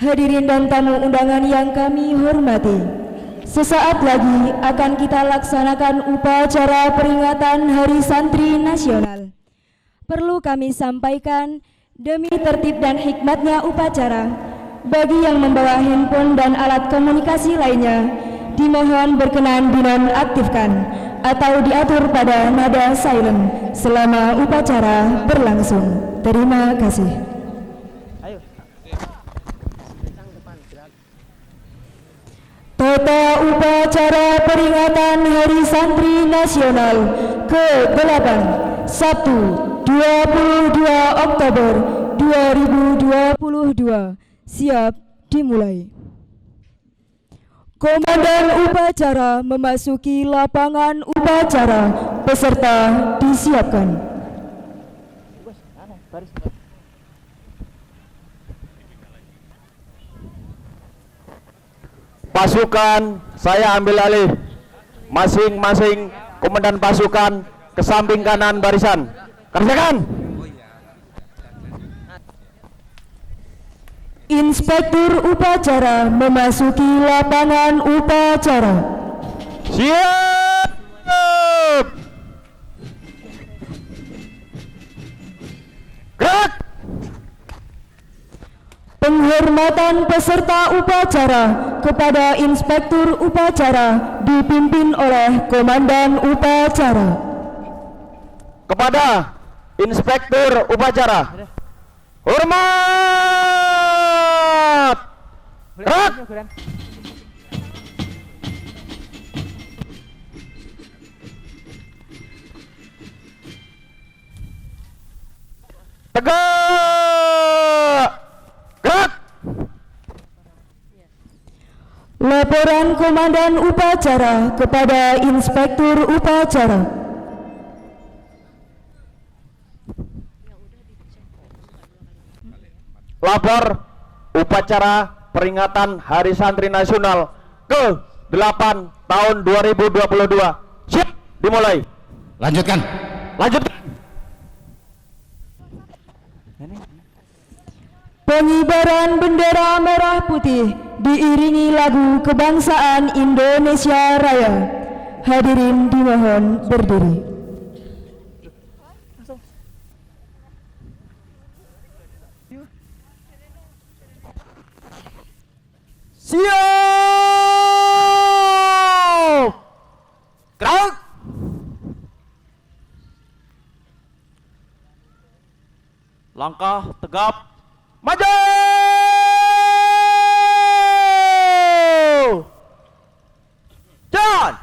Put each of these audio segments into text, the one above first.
Hadirin dan tamu undangan yang kami hormati, sesaat lagi akan kita laksanakan upacara peringatan Hari Santri Nasional. Perlu kami sampaikan, demi tertib dan hikmatnya upacara, bagi yang membawa handphone dan alat komunikasi lainnya, dimohon berkenan dinonaktifkan atau diatur pada nada silent selama upacara berlangsung. Terima kasih. Tata upacara peringatan Hari Santri Nasional ke-8 Sabtu 22 Oktober 2022 siap dimulai. Komandan upacara memasuki lapangan upacara, peserta disiapkan. Pasukan, saya ambil alih. Masing-masing komandan pasukan ke samping kanan barisan. Kerjakan. Inspektur upacara memasuki lapangan upacara. Siap. Gerak. Penghormatan peserta upacara kepada Inspektur upacara dipimpin oleh Komandan upacara. Kepada Inspektur upacara, hormat. Gerak. Tegak. Gerak. Laporan Komandan upacara kepada Inspektur upacara. Lapor upacara peringatan Hari Santri Nasional ke-8 tahun 2022. Siap dimulai. Lanjutkan. Lanjutkan. Pengibaran bendera merah putih diiringi lagu kebangsaan Indonesia Raya. Hadirin dimohon berdiri. Siap. Gerak. Langkah tegap. Maju. Jalan.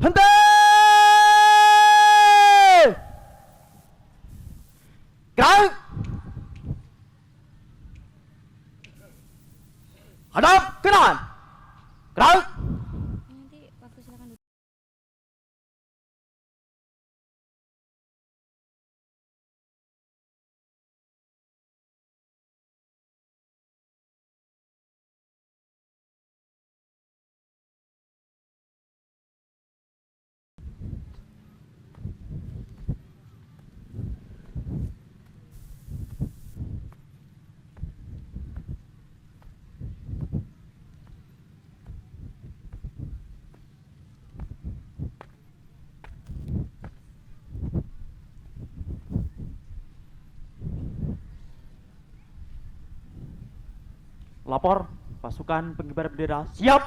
Henti! Gerak! Hadap kanan! Gerak! Lapor pasukan pengibar bendera siap.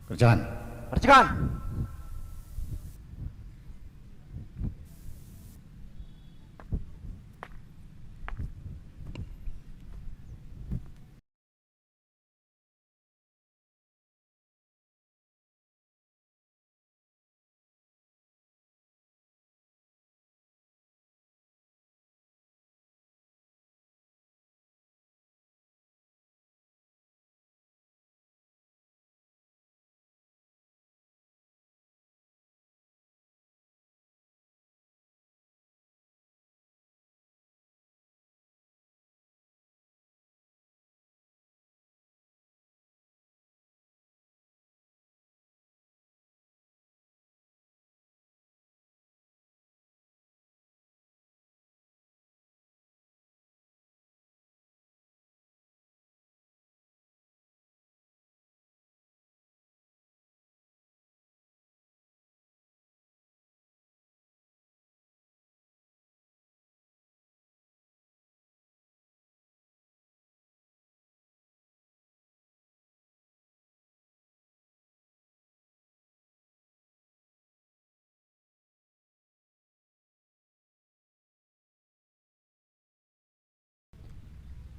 Kerjaan. Kerjakan.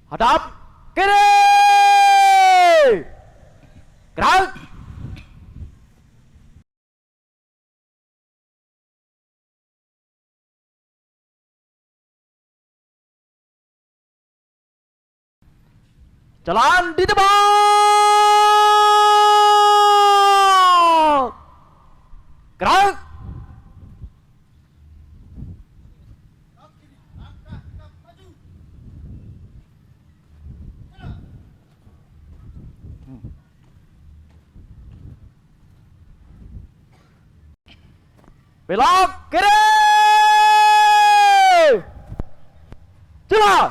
Hadap kiri. Gerak. Jalan di tebak. Gerak. Belok kiri. Jalan.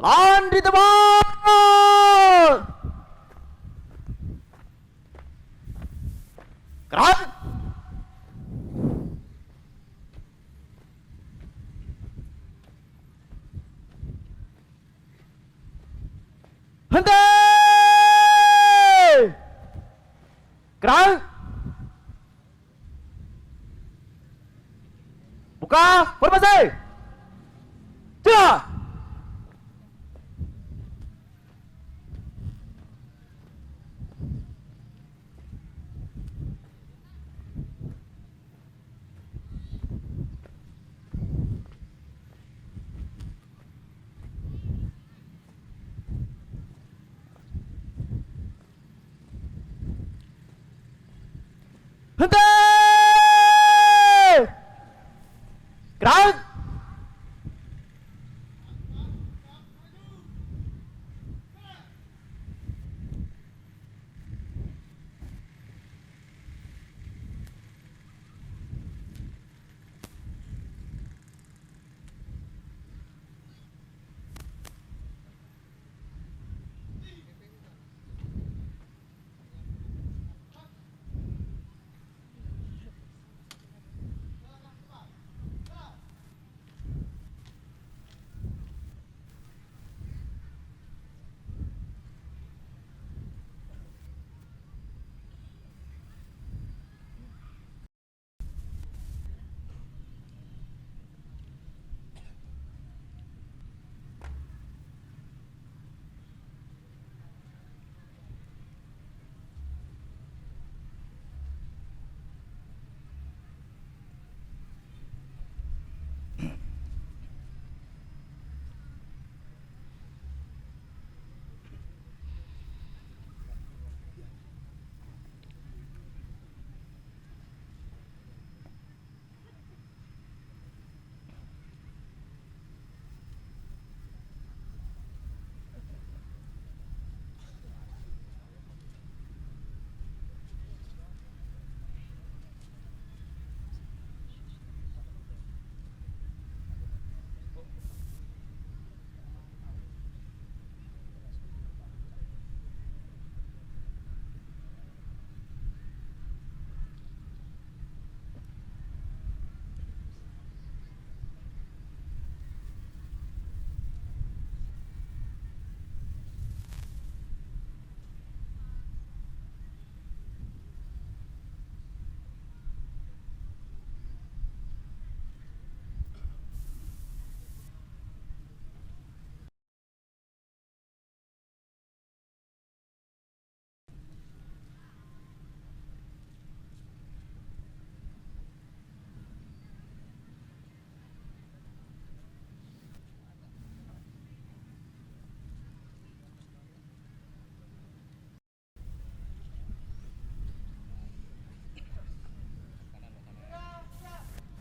Jalan di tebak. Gerak. Henti. Gerak. Buka formasi. Jalan. Henti. Gerak.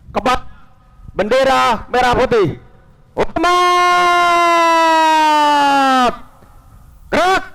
Kebat bendera merah putih. Hormat. Gerak.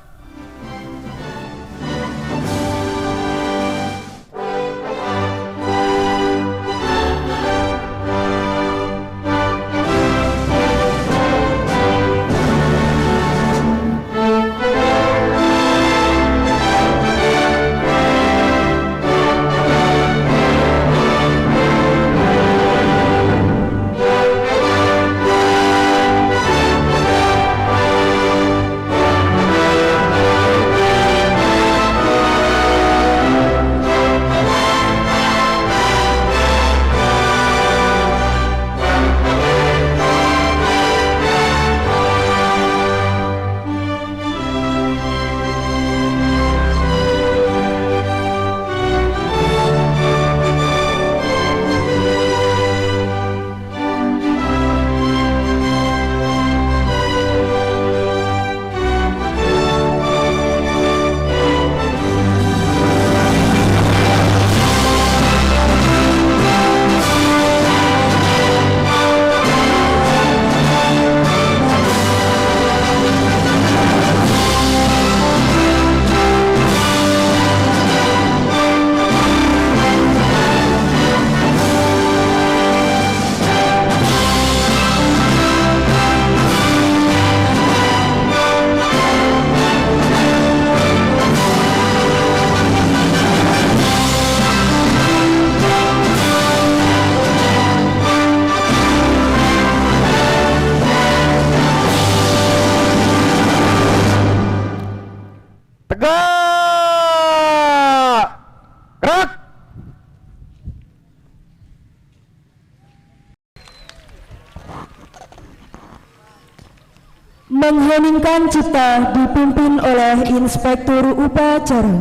Mengheningkan cipta dipimpin oleh Inspektur Upacara.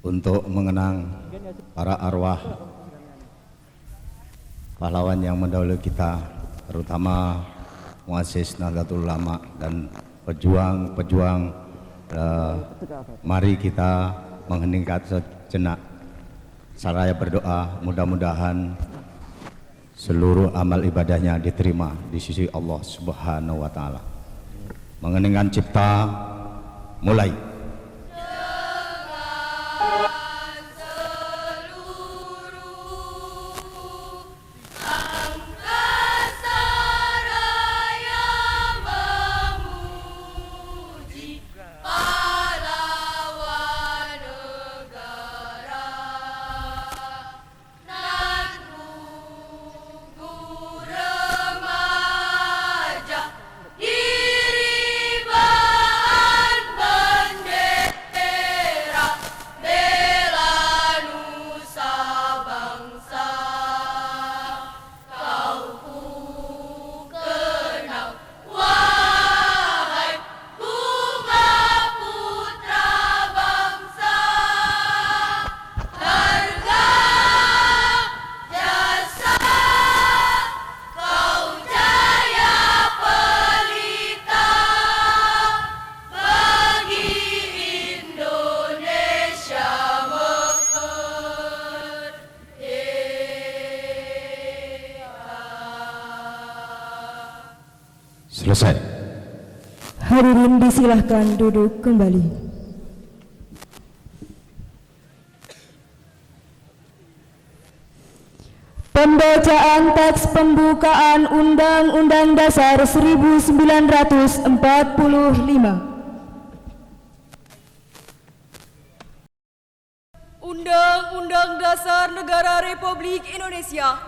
Untuk mengenang para arwah pahlawan yang mendahului kita, terutama muassis Nahdlatul Ulama dan pejuang-pejuang, mari kita mengheningkan sejenak saraya berdoa, mudah-mudahan seluruh amal ibadahnya diterima di sisi Allah Subhanahu wa Ta'ala. Mengeningkan cipta, mulai. Selesai. Hadirin disilahkan duduk kembali. Pembacaan teks pembukaan Undang-Undang Dasar 1945. Undang-Undang Dasar Negara Republik Indonesia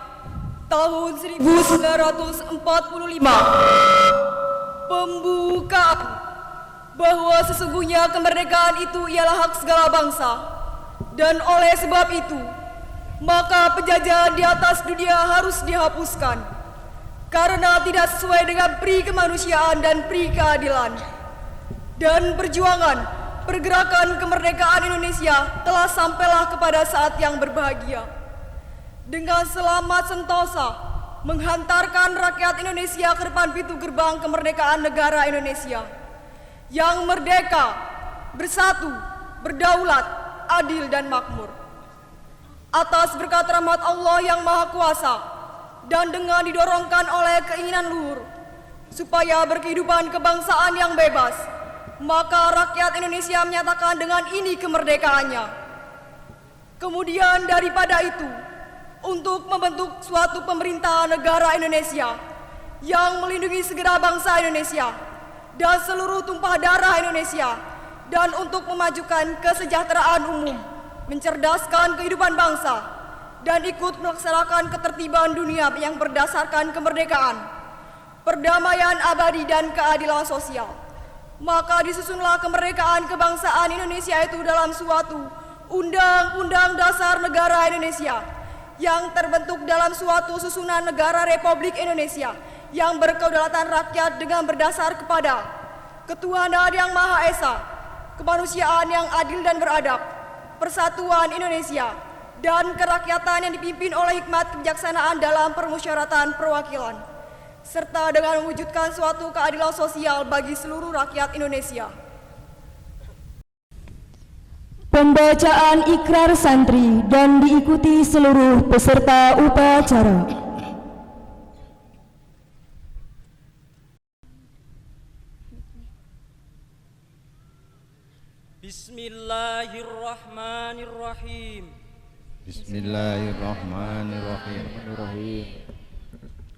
tahun 1945. Pembukaan bahwa sesungguhnya kemerdekaan itu ialah hak segala bangsa, dan oleh sebab itu maka penjajahan di atas dunia harus dihapuskan karena tidak sesuai dengan pri kemanusiaan dan pri keadilan. Dan perjuangan pergerakan kemerdekaan Indonesia telah sampailah kepada saat yang berbahagia. Dengan selamat sentosa menghantarkan rakyat Indonesia ke depan pintu gerbang kemerdekaan negara Indonesia yang merdeka, bersatu, berdaulat, adil dan makmur. Atas berkat rahmat Allah yang Maha Kuasa dan dengan didorongkan oleh keinginan luhur supaya berkehidupan kebangsaan yang bebas, maka rakyat Indonesia menyatakan dengan ini kemerdekaannya. Kemudian daripada itu, untuk membentuk suatu pemerintahan negara Indonesia yang melindungi segenap bangsa Indonesia dan seluruh tumpah darah Indonesia, dan untuk memajukan kesejahteraan umum, mencerdaskan kehidupan bangsa, dan ikut melaksanakan ketertiban dunia yang berdasarkan kemerdekaan, perdamaian abadi dan keadilan sosial. Maka disusunlah kemerdekaan kebangsaan Indonesia itu dalam suatu Undang-Undang Dasar Negara Indonesia yang terbentuk dalam suatu susunan negara Republik Indonesia yang berkedaulatan rakyat dengan berdasar kepada ketuhanan yang Maha Esa, kemanusiaan yang adil dan beradab, persatuan Indonesia, dan kerakyatan yang dipimpin oleh hikmat kebijaksanaan dalam permusyawaratan perwakilan, serta dengan mewujudkan suatu keadilan sosial bagi seluruh rakyat Indonesia. Pembacaan ikrar santri dan diikuti seluruh peserta upacara. Bismillahirrahmanirrahim. Bismillahirrahmanirrahim.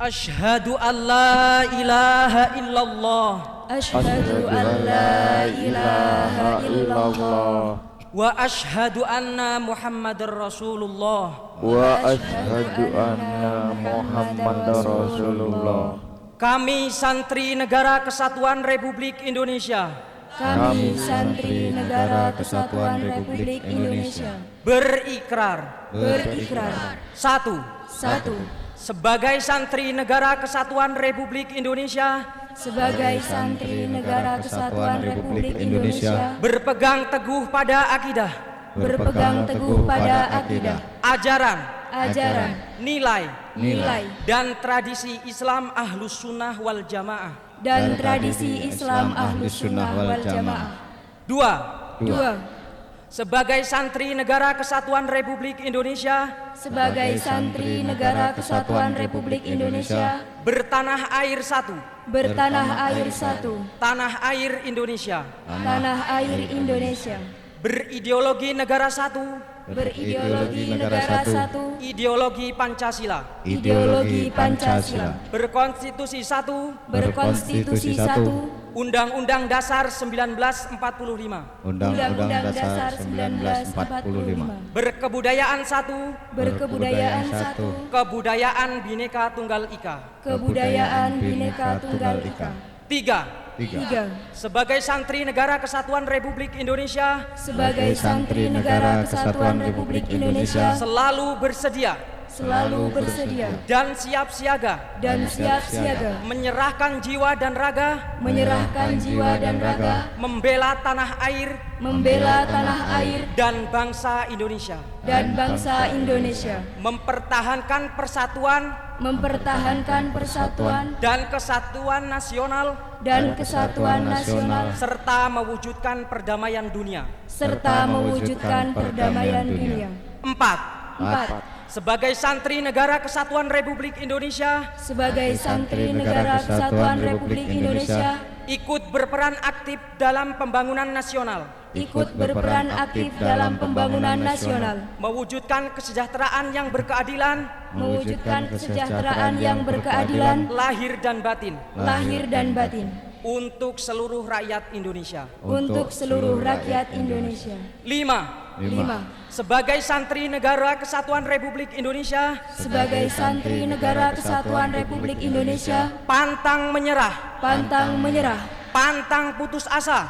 Asyhadu an la ilaha illallah Asyhadu an la ilaha illallah wa asyhadu anna Muhammadar Rasulullah. Wa asyhadu anna Muhammadar Rasulullah. Kami santri Negara Kesatuan Republik Indonesia Kami santri Negara Kesatuan Republik Indonesia berikrar. berikrar. Satu, Satu, sebagai santri Negara Kesatuan Republik Indonesia, sebagai santri Negara Kesatuan Republik Indonesia, berpegang teguh pada akidah, berpegang teguh pada akidah, ajaran, nilai, dan tradisi Islam Ahlus Sunnah wal Jamaah. dan tradisi Islam Ahlus Sunnah wal Jamaah. 2. Sebagai santri Negara Kesatuan Republik Indonesia, Sebagai santri Negara Kesatuan Republik Indonesia, bertanah air satu, bertanah air satu, tanah air Indonesia, tanah air Indonesia, berideologi negara satu, berideologi negara satu, ideologi Pancasila, ideologi Pancasila, berkonstitusi satu, berkonstitusi satu, Undang-Undang Dasar 1945, Undang-Undang Dasar 1945, berkebudayaan satu, berkebudayaan satu, kebudayaan Bhinneka Tunggal Ika. kebudayaan Bhinneka Tunggal Ika. 3. Sebagai santri Negara Kesatuan Republik Indonesia, Sebagai santri Negara Kesatuan Republik Indonesia, selalu bersedia dan siap siaga menyerahkan jiwa dan raga, membela tanah air dan bangsa Indonesia, mempertahankan persatuan dan kesatuan nasional, serta mewujudkan perdamaian dunia. 4. Sebagai santri Negara Kesatuan Republik Indonesia, ikut berperan aktif dalam pembangunan nasional, mewujudkan kesejahteraan yang berkeadilan, lahir dan batin, untuk seluruh rakyat Indonesia. 5. Sebagai santri Negara Kesatuan Republik Indonesia, pantang menyerah, pantang putus asa,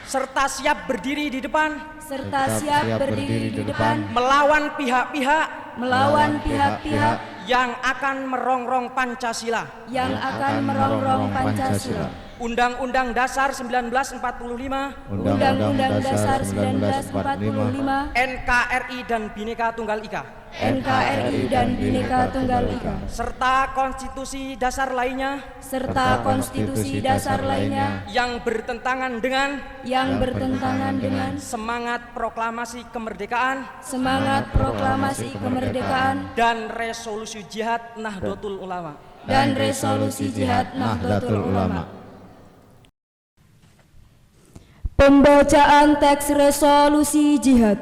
serta siap berdiri di depan, melawan pihak-pihak yang akan merongrong Pancasila, Undang-Undang Dasar 1945, NKRI dan Bhinneka Tunggal Ika, serta konstitusi dasar lainnya, yang bertentangan dengan semangat proklamasi kemerdekaan, dan resolusi jihad Nahdlatul Ulama. Pembacaan teks resolusi jihad.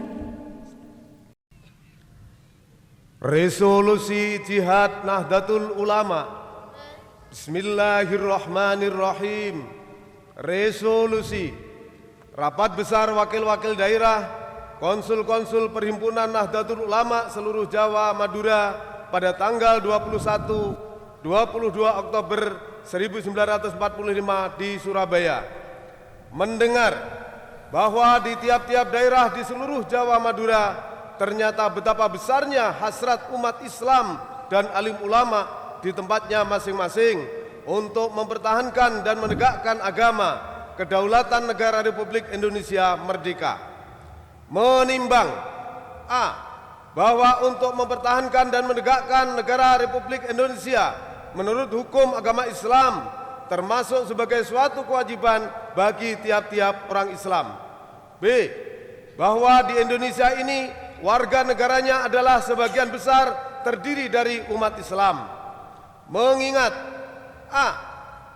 Resolusi Jihad Nahdlatul Ulama. Bismillahirrahmanirrahim. Resolusi Rapat Besar Wakil-Wakil Daerah, Konsul-Konsul Perhimpunan Nahdlatul Ulama seluruh Jawa Madura pada tanggal 21-22 Oktober 1945 di Surabaya, mendengar bahwa di tiap-tiap daerah di seluruh Jawa Madura ternyata betapa besarnya hasrat umat Islam dan alim ulama di tempatnya masing-masing untuk mempertahankan dan menegakkan agama kedaulatan negara Republik Indonesia merdeka. Menimbang bahwa untuk mempertahankan dan menegakkan negara Republik Indonesia menurut hukum agama Islam termasuk sebagai suatu kewajiban bagi tiap-tiap orang Islam. B. Bahwa di Indonesia ini warga negaranya adalah sebagian besar terdiri dari umat Islam. Mengingat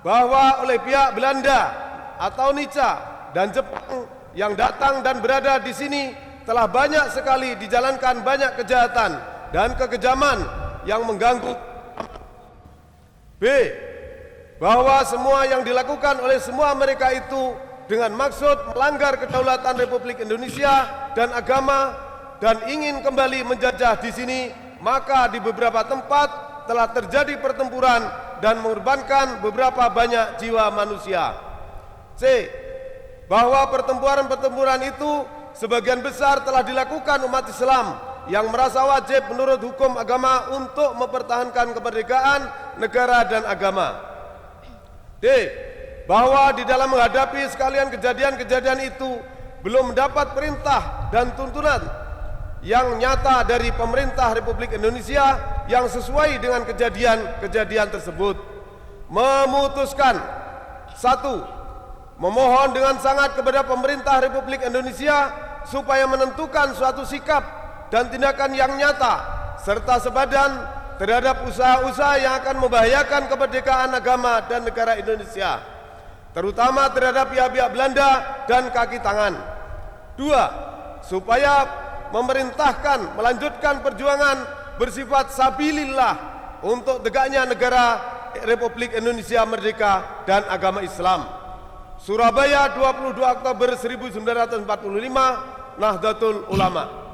bahwa oleh pihak Belanda atau Nica dan Jepang yang datang dan berada di sini telah banyak sekali dijalankan banyak kejahatan dan kekejaman yang mengganggu. B. Bahwa semua yang dilakukan oleh semua mereka itu dengan maksud melanggar kedaulatan Republik Indonesia dan agama dan ingin kembali menjajah di sini, maka di beberapa tempat telah terjadi pertempuran dan mengorbankan beberapa banyak jiwa manusia. C. Bahwa pertempuran-pertempuran itu sebagian besar telah dilakukan umat Islam yang merasa wajib menurut hukum agama untuk mempertahankan kemerdekaan negara dan agama. D. Bahwa di dalam menghadapi sekalian kejadian-kejadian itu belum mendapat perintah dan tuntunan yang nyata dari pemerintah Republik Indonesia yang sesuai dengan kejadian-kejadian tersebut. Memutuskan: 1. Memohon dengan sangat kepada pemerintah Republik Indonesia supaya menentukan suatu sikap dan tindakan yang nyata serta sebadan terhadap usaha-usaha yang akan membahayakan kemerdekaan agama dan negara Indonesia, terutama terhadap pihak-pihak Belanda dan kaki tangan. 2. Supaya memerintahkan melanjutkan perjuangan bersifat sabilillah untuk tegaknya negara Republik Indonesia merdeka dan agama Islam. Surabaya, 22 Oktober 1945, Nahdlatul Ulama.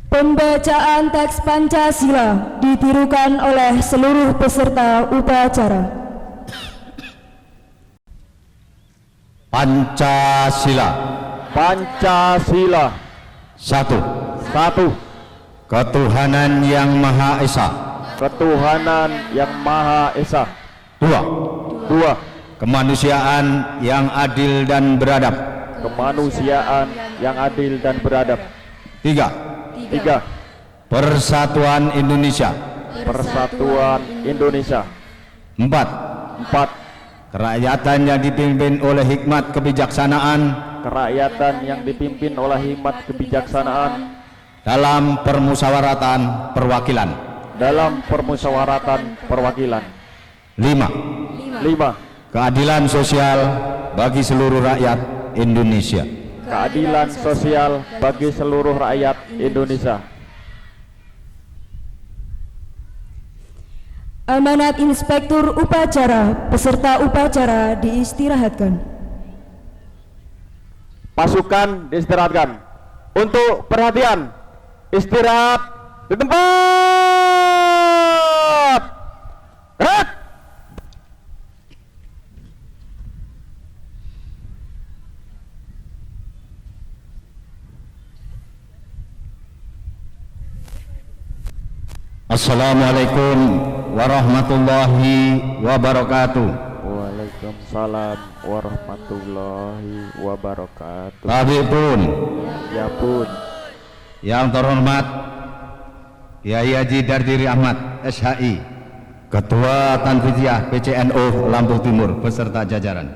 Pembacaan teks Pancasila ditirukan oleh seluruh peserta upacara. Pancasila. Pancasila. 1. Ketuhanan yang Maha Esa. Ketuhanan yang Maha Esa. 2. Kemanusiaan yang adil dan beradab. Kemanusiaan yang adil dan beradab. 3. Persatuan Indonesia. Persatuan Indonesia. 4. Kerakyatan yang dipimpin oleh hikmat kebijaksanaan. Kerakyatan yang dipimpin oleh hikmat kebijaksanaan Dalam permusyawaratan perwakilan. dalam permusyawaratan perwakilan. 5. Keadilan sosial bagi seluruh rakyat Indonesia. Keadilan sosial bagi seluruh rakyat Indonesia. Amanat Inspektur Upacara, peserta upacara diistirahatkan. Pasukan diistirahatkan. Untuk perhatian, istirahat di tempat. Gerak. Assalamualaikum warahmatullahi wabarakatuh. Waalaikumsalam warahmatullahi wabarakatuh. Tabipun Ya pun, yang terhormat Kiai Haji Dardiri Ahmad SHI, Ketua Tanfiziah PCNU Lampung Timur beserta jajaran.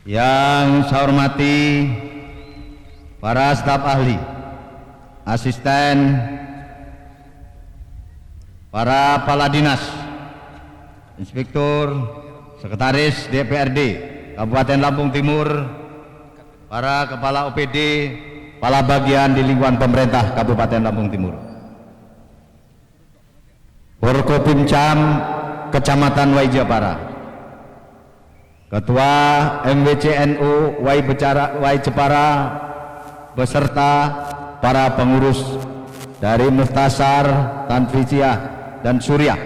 Yang saya hormati para staf ahli, asisten, para kepala dinas, inspektur, sekretaris DPRD Kabupaten Lampung Timur, para kepala OPD, kepala bagian di lingkungan pemerintah Kabupaten Lampung Timur, Forkopimcam Kecamatan Waijepara, Ketua MWCNU Waijepara beserta para pengurus dari Muftasar, Tanfiziah, dan Suriah,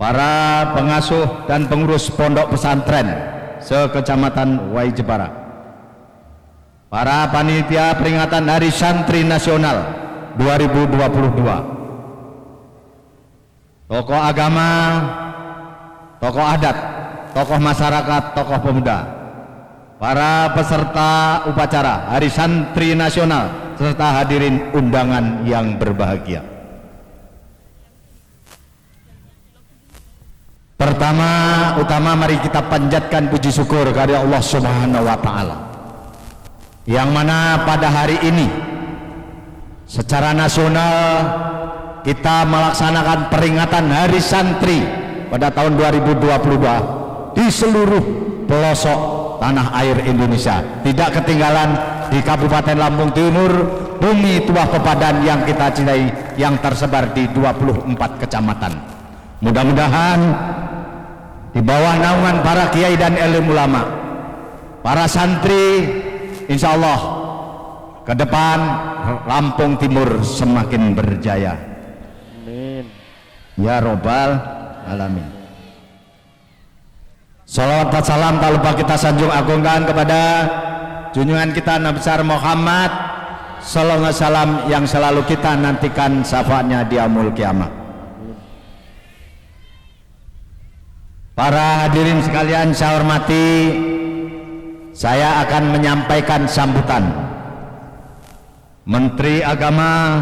para pengasuh dan pengurus pondok pesantren se-Kecamatan Waijepara, para panitia peringatan Hari Santri Nasional 2022, tokoh agama, tokoh adat, tokoh masyarakat, tokoh pemuda, para peserta upacara Hari Santri Nasional, serta hadirin undangan yang berbahagia. Pertama-tama mari kita panjatkan puji syukur kepada Allah Subhanahu wa taala, yang mana pada hari ini secara nasional kita melaksanakan peringatan Hari Santri pada tahun 2022 di seluruh pelosok tanah air Indonesia. Tidak ketinggalan di Kabupaten Lampung Timur, bumi tuah pepadan yang kita cintai, yang tersebar di 24 kecamatan. Mudah-mudahan di bawah naungan para kiai dan elim ulama, para santri, insya Allah ke depan Lampung Timur semakin berjaya. amin. Ya Robbal Alamin. Salawat dan salam tak lupa kita sanjung agungkan kepada junjungan kita Nabi besar Muhammad sallallahu alaihi wasallam yang selalu kita nantikan syafaatnya di yaumul kiamah. Para hadirin sekalian saya hormati, saya akan menyampaikan sambutan Menteri Agama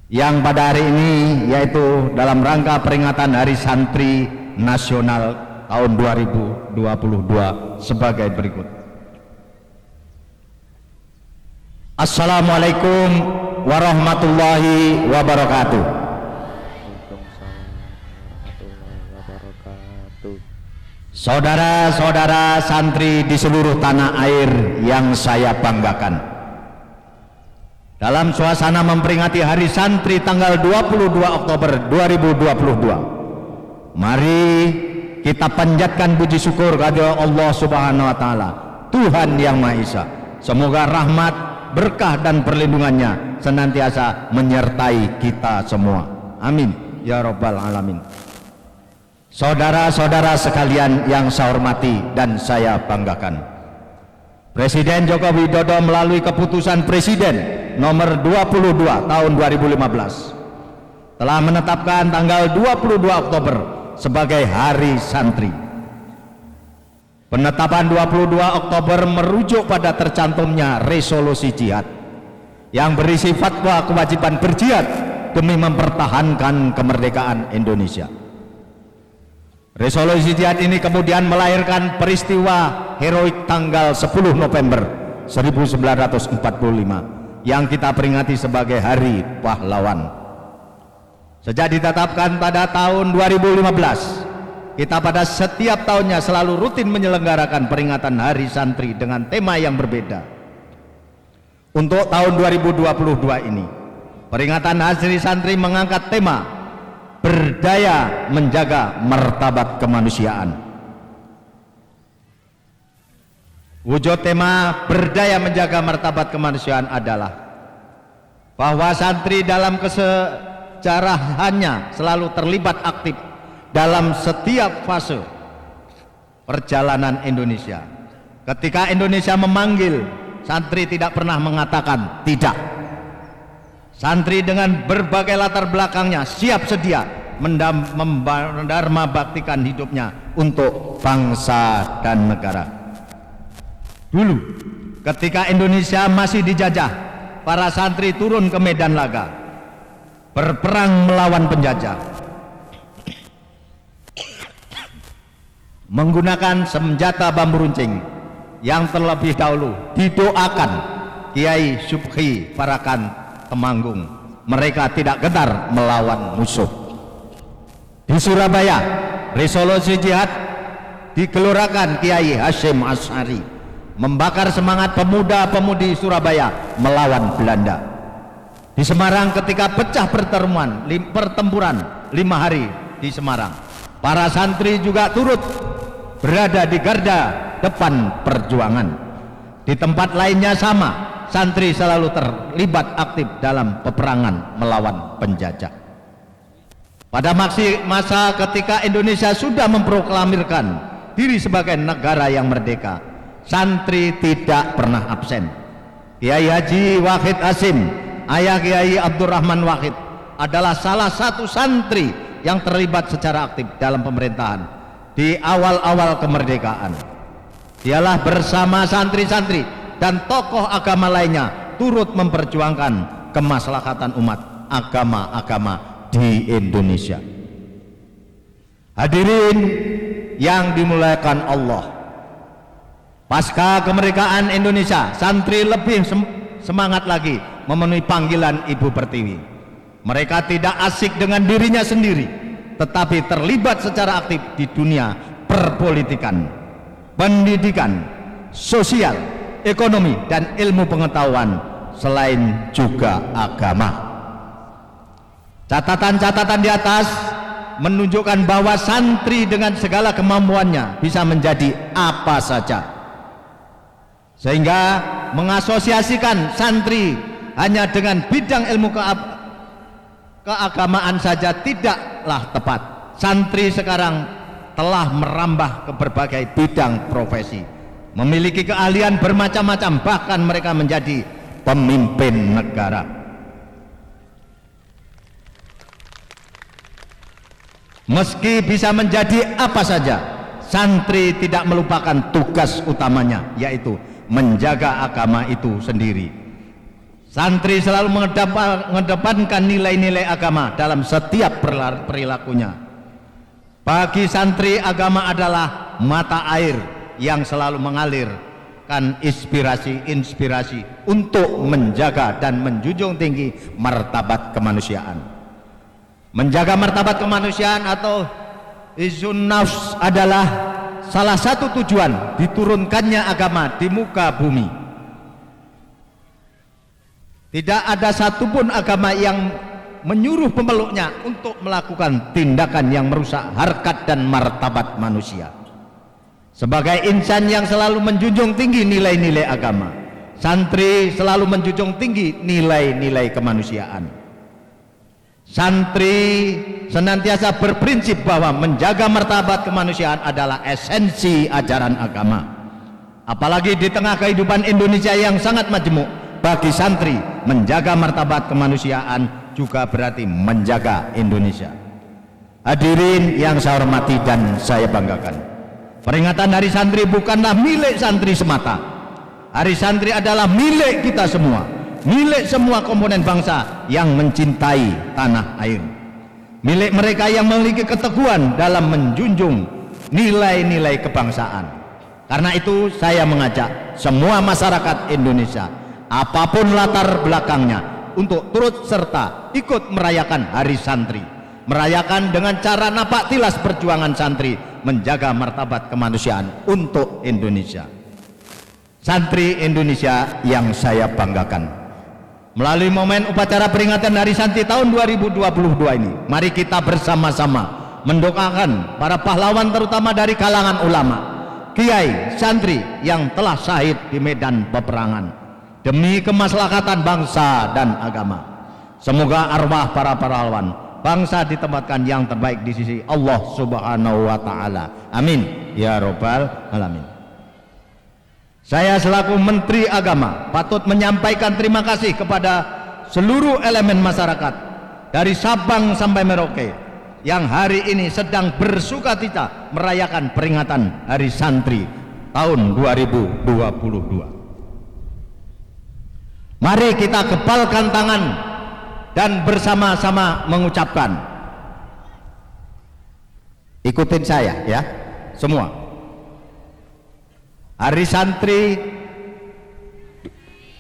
yang pada hari ini yaitu dalam rangka peringatan Hari Santri Nasional tahun 2022 sebagai berikut. Assalamualaikum warahmatullahi wabarakatuh. Saudara-saudara santri di seluruh tanah air yang saya banggakan, dalam suasana memperingati Hari Santri tanggal 22 Oktober 2022, mari kita panjatkan puji syukur kepada Allah Subhanahu wa taala, Tuhan yang Maha Esa. Semoga rahmat, berkah dan perlindungannya senantiasa menyertai kita semua. Amin ya rabbal alamin. Saudara-saudara sekalian yang saya hormati dan saya banggakan, Presiden Joko Widodo melalui keputusan Presiden nomor 22 tahun 2015 telah menetapkan tanggal 22 Oktober sebagai Hari Santri. Penetapan 22 Oktober merujuk pada tercantumnya resolusi jihad yang berisi fatwa kewajiban berjihad demi mempertahankan kemerdekaan Indonesia. Resolusi jihad ini kemudian melahirkan peristiwa heroik tanggal 10 November 1945 yang kita peringati sebagai Hari Pahlawan. Sejak ditetapkan pada tahun 2015, kita pada setiap tahunnya selalu rutin menyelenggarakan peringatan Hari Santri dengan tema yang berbeda. Untuk tahun 2022 ini, peringatan Hari Santri mengangkat tema berdaya menjaga martabat kemanusiaan. Wujud tema berdaya menjaga martabat kemanusiaan adalah bahwa santri dalam kesejarahannya selalu terlibat aktif dalam setiap fase perjalanan Indonesia. Ketika Indonesia memanggil, santri tidak pernah mengatakan tidak. Santri dengan berbagai latar belakangnya siap sedia mendharma baktikan hidupnya untuk bangsa dan negara. Dulu ketika Indonesia masih dijajah, para santri turun ke medan laga berperang melawan penjajah menggunakan senjata bambu runcing yang terlebih dahulu didoakan Kiai Subhi Parakan Temanggung. Mereka tidak gentar melawan musuh. Di Surabaya, resolusi jihad digelurakan Kiai Hasyim Asy'ari membakar semangat pemuda-pemudi Surabaya melawan Belanda. Di Semarang ketika pecah pertempuran 5 hari di Semarang, para santri juga turut berada di garda depan perjuangan. Di tempat lainnya sama, santri selalu terlibat aktif dalam peperangan melawan penjajah. Pada masa ketika Indonesia sudah memproklamirkan diri sebagai negara yang merdeka, santri tidak pernah absen. Kiai Haji Wahid Hasim, ayah Kiai Abdurrahman Wahid, adalah salah satu santri yang terlibat secara aktif dalam pemerintahan di awal-awal kemerdekaan. Dialah bersama santri-santri dan tokoh agama lainnya turut memperjuangkan kemaslahatan umat agama-agama di Indonesia. Hadirin yang dimuliakan Allah, pasca kemerdekaan Indonesia, santri lebih semangat lagi memenuhi panggilan Ibu Pertiwi. Mereka tidak asik dengan dirinya sendiri, tetapi terlibat secara aktif di dunia perpolitikan, pendidikan, sosial, ekonomi, dan ilmu pengetahuan, selain juga agama. Catatan-catatan di atas menunjukkan bahwa santri dengan segala kemampuannya bisa menjadi apa saja, sehingga mengasosiasikan santri hanya dengan bidang ilmu keagamaan saja tidaklah tepat. Santri sekarang telah merambah ke berbagai bidang profesi, memiliki keahlian bermacam-macam, bahkan mereka menjadi pemimpin negara. Meski bisa menjadi apa saja, santri tidak melupakan tugas utamanya, yaitu menjaga agama itu sendiri. Santri selalu mengedepankan nilai-nilai agama dalam setiap perilakunya. Bagi santri, agama adalah mata air yang selalu mengalirkan inspirasi untuk menjaga dan menjunjung tinggi martabat kemanusiaan. Menjaga martabat kemanusiaan atau izun nafs adalah salah satu tujuan diturunkannya agama di muka bumi. Tidak ada satupun agama yang menyuruh pemeluknya untuk melakukan tindakan yang merusak harkat dan martabat manusia. Sebagai insan yang selalu menjunjung tinggi nilai-nilai agama, santri selalu menjunjung tinggi nilai-nilai kemanusiaan. Santri senantiasa berprinsip bahwa menjaga martabat kemanusiaan adalah esensi ajaran agama. Apalagi di tengah kehidupan Indonesia yang sangat majemuk, bagi santri menjaga martabat kemanusiaan juga berarti menjaga Indonesia. Hadirin yang saya hormati dan saya banggakan, peringatan Hari Santri bukanlah milik santri semata. Hari Santri adalah milik kita semua, milik semua komponen bangsa yang mencintai tanah air, milik mereka yang memiliki keteguhan dalam menjunjung nilai-nilai kebangsaan. Karena itu saya mengajak semua masyarakat Indonesia, apapun latar belakangnya, untuk turut serta ikut merayakan Hari Santri, merayakan dengan cara napak tilas perjuangan santri menjaga martabat kemanusiaan untuk Indonesia. Santri Indonesia yang saya banggakan, melalui momen upacara peringatan Hari Santri tahun 2022 ini, mari kita bersama-sama mendoakan para pahlawan, terutama dari kalangan ulama, kiai, santri yang telah syahid di medan peperangan demi kemaslahatan bangsa dan agama. Semoga arwah para pahlawan bangsa ditempatkan yang terbaik di sisi Allah Subhanahu wa Ta'ala. Amin ya Rabbal Alamin. Saya selaku Menteri Agama patut menyampaikan terima kasih kepada seluruh elemen masyarakat dari Sabang sampai Merauke yang hari ini sedang bersukacita merayakan peringatan Hari Santri tahun 2022. Mari kita gebalkan tangan dan bersama-sama mengucapkan, ikutin saya ya semua. Hari Santri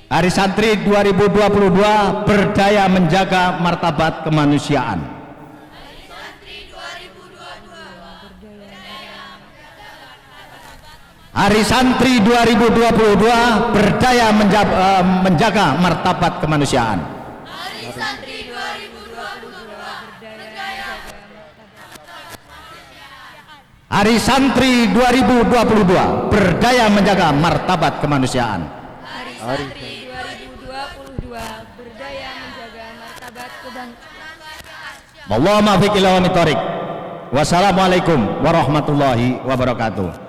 2022 berdaya menjaga martabat kemanusiaan. Hari Santri 2022 Hari Santri 2022 berdaya menjaga martabat kemanusiaan. Hari Santri 2022 berdaya Hari Santri 2022 berdaya menjaga martabat kemanusiaan. Hari Santri 2022 berdaya menjaga martabat kebangsaan. Allahumma fiq ila thoriq. Wassalamualaikum warahmatullahi wabarakatuh.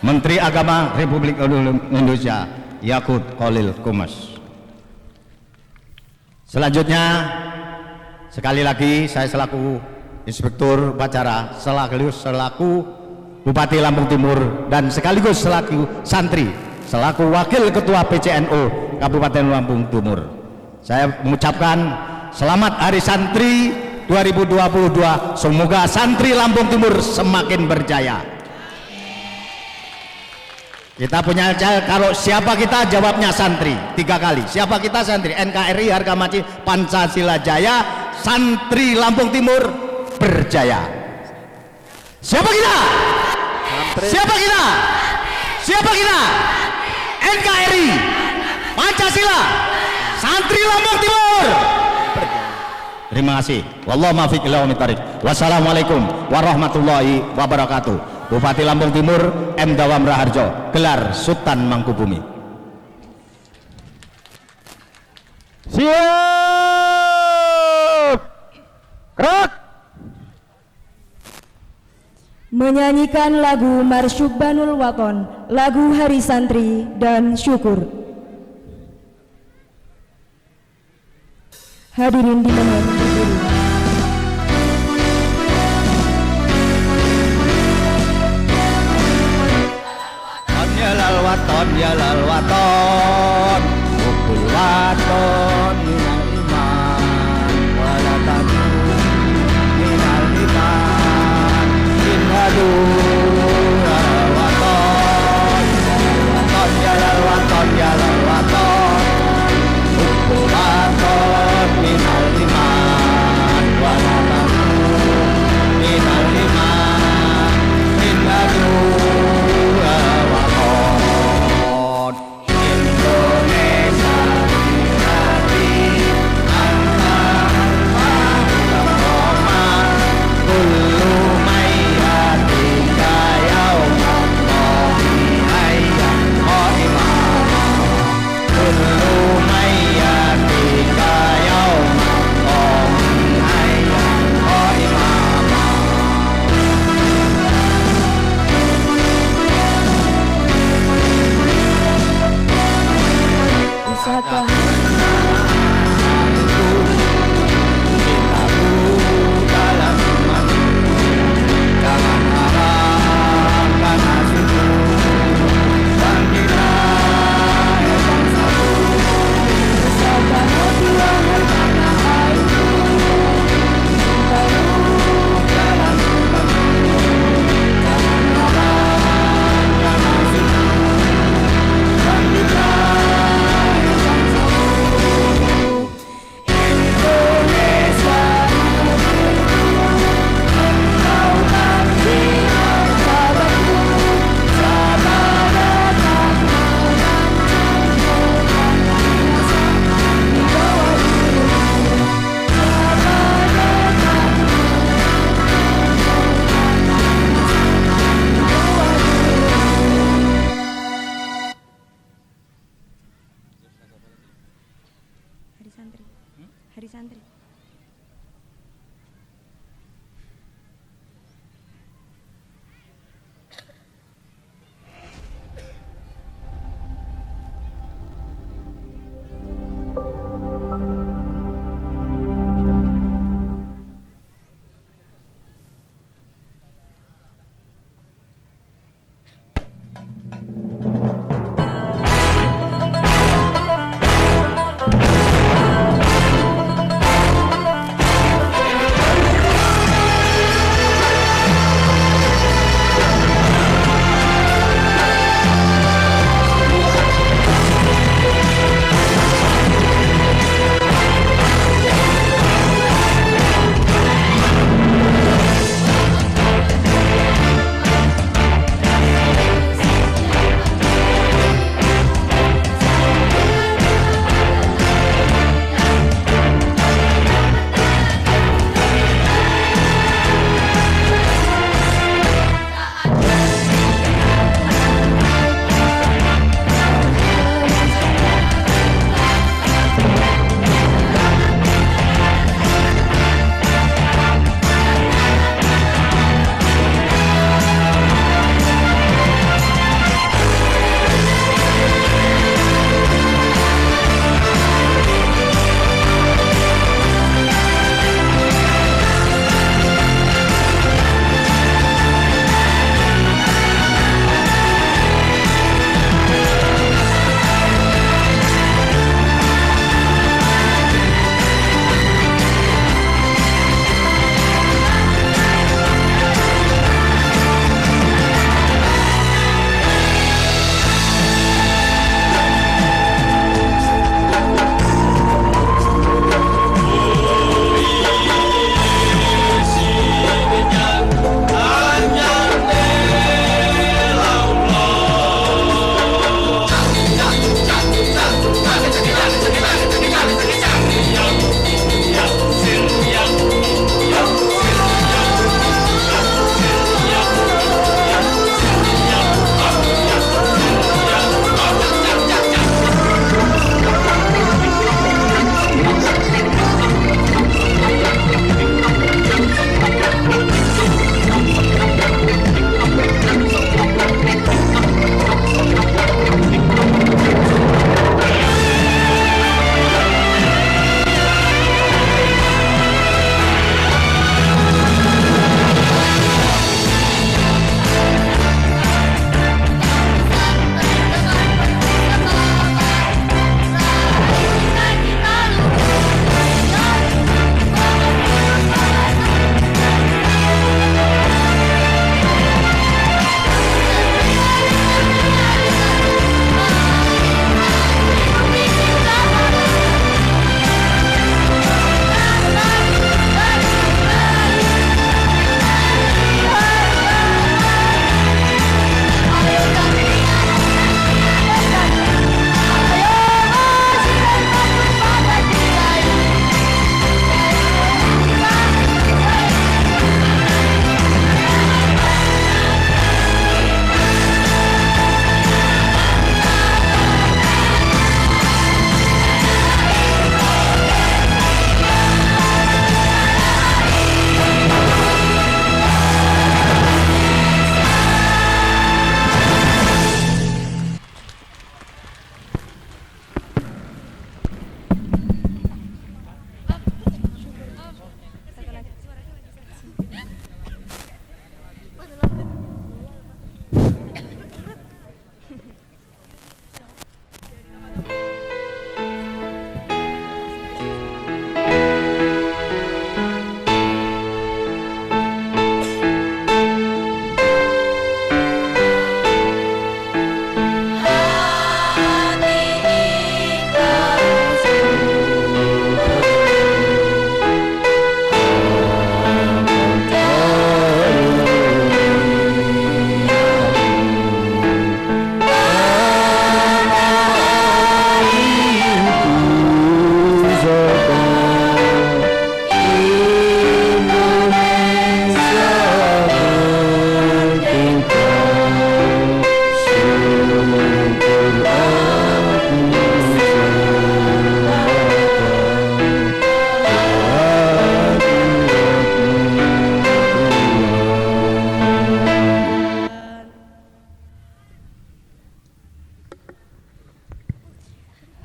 Menteri Agama Republik Indonesia Yakut Khalil Qumas. Selanjutnya, sekali lagi saya selaku Inspektur Upacara, selaku Bupati Lampung Timur, dan sekaligus selaku santri, selaku Wakil Ketua PCNO Kabupaten Lampung Timur, saya mengucapkan selamat Hari Santri 2022. Semoga santri Lampung Timur semakin berjaya. Kita punya, kalau siapa kita, jawabnya santri 3 kali. Siapa kita? Santri. NKRI harga mati, Pancasila jaya, santri Lampung Timur berjaya. Siapa kita? Santri. Siapa kita? Siapa kita? NKRI, Pancasila, santri Lampung Timur. Terima kasih. Wallahu muwaffiq ila thoriq. Wassalamualaikum warahmatullahi wabarakatuh. Bupati Lampung Timur M. Dawam Raharjo, gelar Sultan Mangkubumi. Siap. Gerak. menyanyikan lagu Marsyubbanul Waton, lagu Hari Santri dan Syukur. Hadirin dimohon berdiri. Ya lal waton, ya lal waton, ukul waton minal iman, wala takun minal iman, inhadu ya lal waton, ya lal waton, ya lal waton, ukul waton minal iman, wala takun minal iman, inhadu Indonesia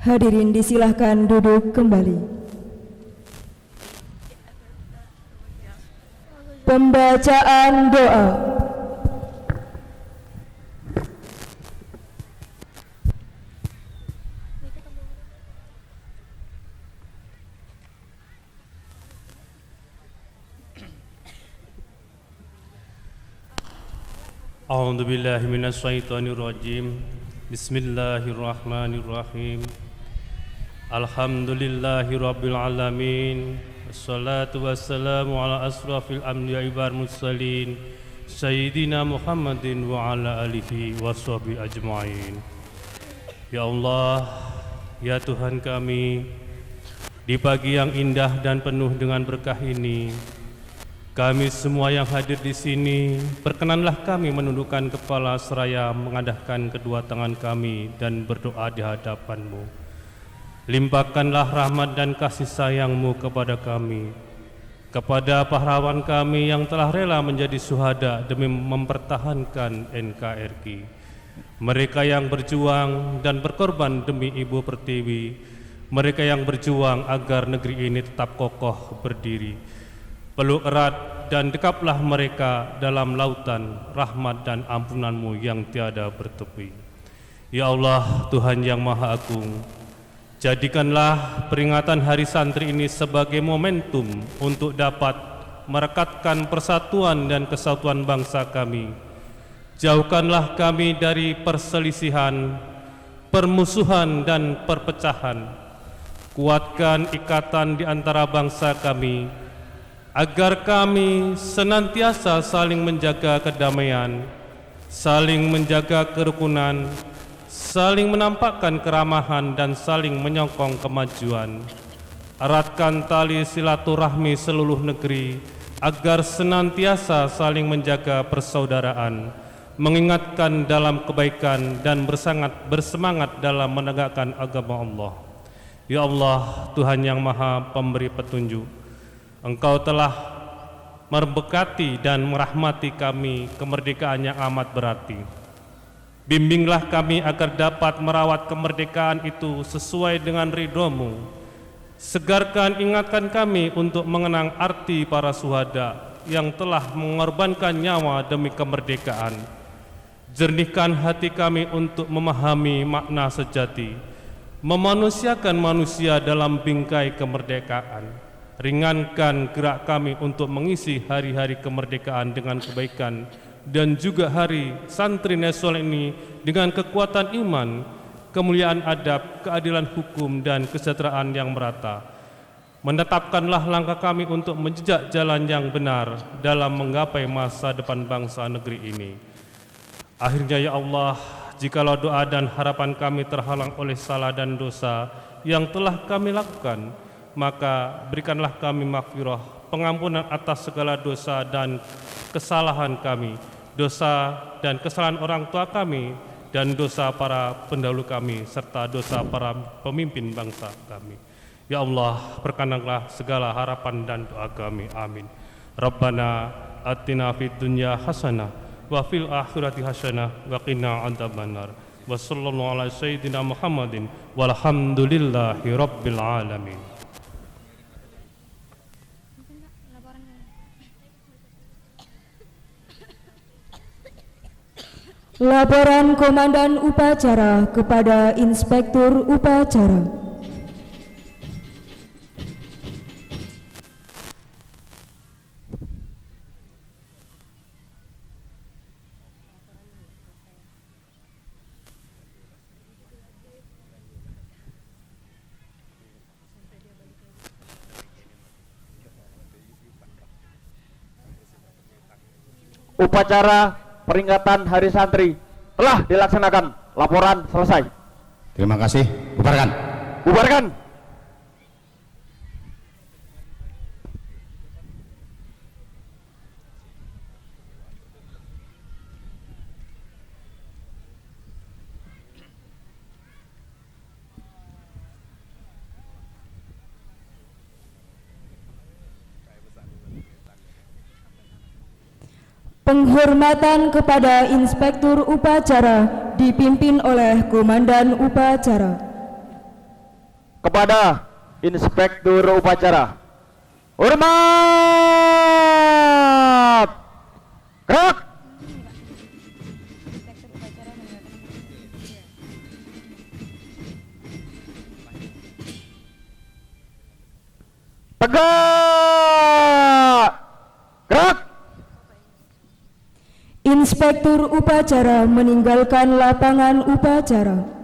Hadirin disilahkan duduk kembali. Pembacaan doa. A'udzu billahi minasyaitonir rajim. Bismillahirrahmanirrahim. Alhamdulillahirabbil alamin. Wassalatu wassalamu ala asrafil anbiya'i wal mursalin sayyidina Muhammadin wa ala alihi washabihi ajmain. Ya Allah, ya Tuhan kami, di pagi yang indah dan penuh dengan berkah ini, kami semua yang hadir di sini, perkenanlah kami menundukkan kepala seraya mengadahkan kedua tangan kami dan berdoa di hadapan-Mu. Limpahkanlah rahmat dan kasih sayang-Mu kepada kami, kepada pahlawan kami yang telah rela menjadi syuhada demi mempertahankan NKRI. Mereka yang berjuang dan berkorban demi Ibu Pertiwi, mereka yang berjuang agar negeri ini tetap kokoh berdiri. Peluk erat dan dekaplah mereka dalam lautan rahmat dan ampunan-Mu yang tiada bertepi. Ya Allah, Tuhan yang Maha Agung, jadikanlah peringatan Hari Santri ini sebagai momentum untuk dapat merekatkan persatuan dan kesatuan bangsa kami. Jauhkanlah kami dari perselisihan, permusuhan dan perpecahan. Kuatkan ikatan di antara bangsa kami, agar kami senantiasa saling menjaga kedamaian, saling menjaga kerukunan, saling menampakkan keramahan dan saling menyokong kemajuan. Eratkan tali silaturahmi seluruh negeri agar senantiasa saling menjaga persaudaraan, mengingatkan dalam kebaikan dan bersemangat dalam menegakkan agama Allah. Ya Allah, Tuhan yang Maha Pemberi Petunjuk, Engkau telah memberkati dan merahmati kami kemerdekaan yang amat berarti. Bimbinglah kami agar dapat merawat kemerdekaan itu sesuai dengan ridho-Mu. Segarkan ingatan kami untuk mengenang arti para syuhada yang telah mengorbankan nyawa demi kemerdekaan. Jernihkan hati kami untuk memahami makna sejati, memanusiakan manusia dalam bingkai kemerdekaan. Ringankan gerak kami untuk mengisi hari-hari kemerdekaan dengan kebaikan dan juga hari Santri Nasional ini dengan kekuatan iman, kemuliaan adab, keadilan hukum dan kesejahteraan yang merata. Menetapkanlah langkah kami untuk menjejak jalan yang benar dalam menggapai masa depan bangsa negeri ini. Akhirnya ya Allah, jikalau doa dan harapan kami terhalang oleh salah dan dosa yang telah kami lakukan, maka berikanlah kami maghfirah, pengampunan atas segala dosa dan kesalahan kami, dosa dan kesalahan orang tua kami, dan dosa para pendahulu kami, serta dosa para pemimpin bangsa kami. Ya Allah, perkenanlah segala harapan dan doa kami. Amin. Rabbana atina fid dunya hasanah wa fil akhirati hasanah wa qina adzabannar. Wa sallallahu ala sayyidina Muhammadin walhamdulillahi rabbil alamin. Laporan Komandan Upacara kepada Inspektur Upacara. Upacara peringatan Hari Santri telah dilaksanakan. Laporan selesai. Terima kasih. Bubarkan. Bubarkan. Penghormatan kepada Inspektur Upacara dipimpin oleh Komandan Upacara. kepada Inspektur Upacara. Hormat! Gerak! Tegak! Gerak! Inspektur Upacara meninggalkan lapangan upacara.